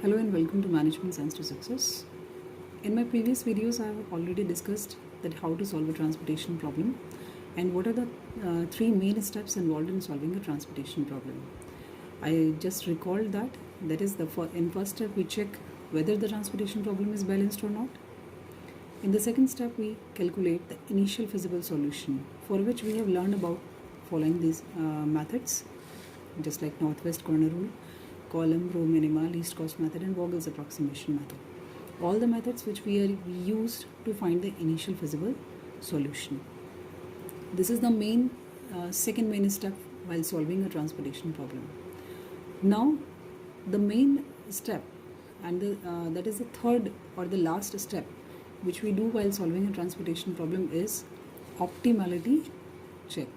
Hello and welcome to Management Science to Success. In my previous videos, I have already discussed that how to solve a transportation problem and what are the three main steps involved in solving a transportation problem. I just recalled that is in first step we check whether the transportation problem is balanced or not. In the second step, we calculate the initial feasible solution, for which we have learned about following these methods, just like northwest corner rule, column, row minima, least cost method, and Vogel's approximation method. All the methods which we used to find the initial feasible solution. This is the second main step while solving a transportation problem. Now, the main step, and that is the third or the last step which we do while solving a transportation problem, is optimality check.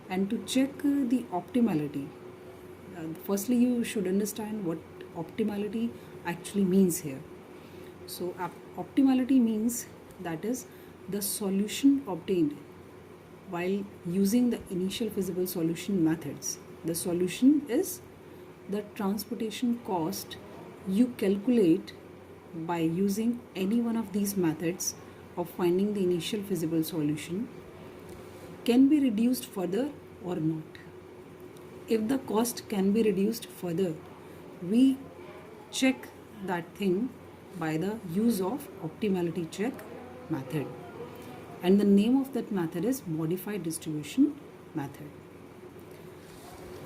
And to check the optimality, firstly you should understand what optimality actually means here. So optimality means that is the solution obtained while using the initial feasible solution methods. The solution is the transportation cost you calculate by using any one of these methods of finding the initial feasible solution can be reduced further or not. If the cost can be reduced further, we check that thing by the use of optimality check method. And the name of that method is modified distribution method.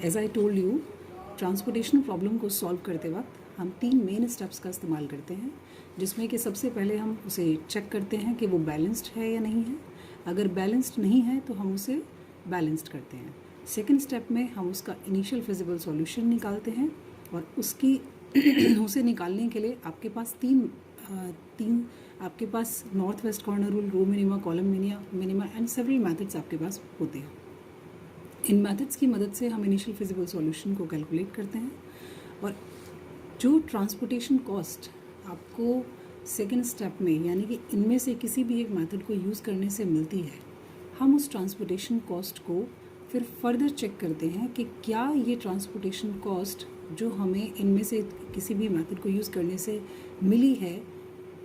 As I told you, transportation problem को solve करते वक्त हम तीन main steps का इस्तेमाल करते हैं, जिसमें कि सबसे पहले हम उसे चेक करते हैं कि वो बैलेंस्ड है या नहीं है. अगर बैलेंस्ड नहीं है तो हम उसे बैलेंस्ड करते हैं. सेकेंड स्टेप में हम उसका इनिशियल फिजिबल सॉल्यूशन निकालते हैं और उसे निकालने के लिए आपके पास तीन आपके पास north west corner rule, row minima, column minima and several methods आपके पास होते हैं. इन मेथड्स की मदद से हम इनिशियल फिजिबल सॉल्यूशन को कैलकुलेट करते हैं और जो ट्रांसपोर्टेशन कॉस्ट आपको सेकेंड स्टेप में, यानी कि इनमें से किसी भी एक मेथड को यूज़ करने से मिलती है, हम उस ट्रांसपोर्टेशन कॉस्ट को फिर फर्दर चेक करते हैं कि क्या ये ट्रांसपोर्टेशन कॉस्ट जो हमें इनमें से किसी भी मेथड को यूज़ करने से मिली है,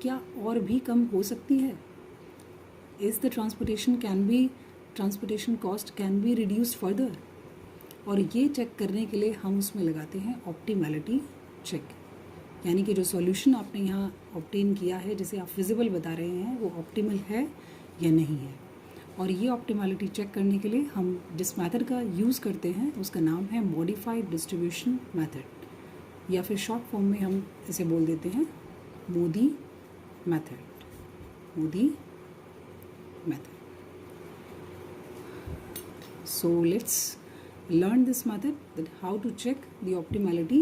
क्या और भी कम हो सकती है. Is the transportation cost can be reduced further. और ये चेक करने के लिए हम उसमें लगाते हैं ऑप्टिमैलिटी चेक, यानी कि जो सॉल्यूशन आपने यहाँ ऑब्टेन किया है, जिसे आप फिजिबल बता रहे हैं, वो ऑप्टिमल है या नहीं है. और ये ऑप्टिमैलिटी चेक करने के लिए हम जिस मेथड का यूज़ करते हैं उसका नाम है मॉडिफाइड डिस्ट्रीब्यूशन मेथड, या फिर शॉर्ट फॉर्म में हम इसे बोल देते हैं Modi method. So let's learn this method, that how to check the optimality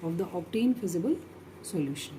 of the obtained feasible solution.